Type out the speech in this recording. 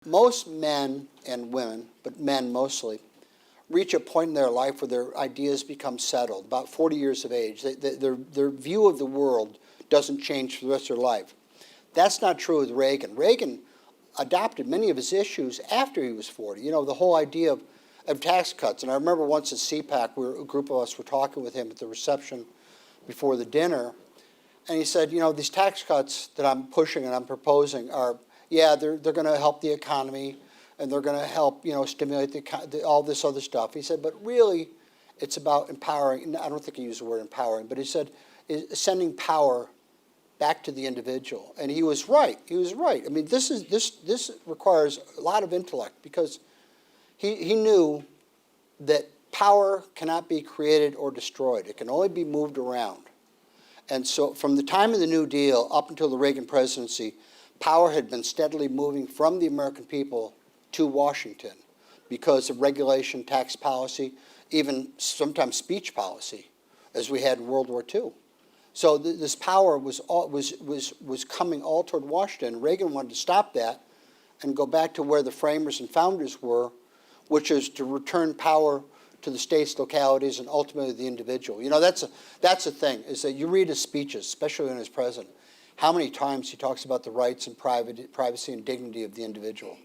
Most men and women, but men mostly, reach a point in their life where their ideas become settled, about 40 years of age. Their view of the world doesn't change for the rest of their life. That's not true with Reagan. Reagan adopted many of his issues after he was 40. You know, the whole idea of tax cuts. And I remember once at CPAC, a group of us were talking with him at the reception before the dinner, and he said, you know, these tax cuts that I'm pushing and I'm proposing are, yeah, they're going to help the economy, and they're going to help, you know, stimulate all this other stuff. He said, but really, it's about empowering. I don't think he used the word empowering, but he said, sending power back to the individual. And he was right. He was right. I mean, this requires a lot of intellect, because he knew that power cannot be created or destroyed. It can only be moved around. And so from the time of the New Deal up until the Reagan presidency, power had been steadily moving from the American people to Washington because of regulation, tax policy, even sometimes speech policy, as we had in World War II. So this power was coming all toward Washington. Reagan wanted to stop that and go back to where the framers and founders were, which is to return power to the states, localities, and ultimately the individual. You know, that's a thing, is that you read his speeches, especially when he's president, how many times he talks about the rights and privacy and dignity of the individual.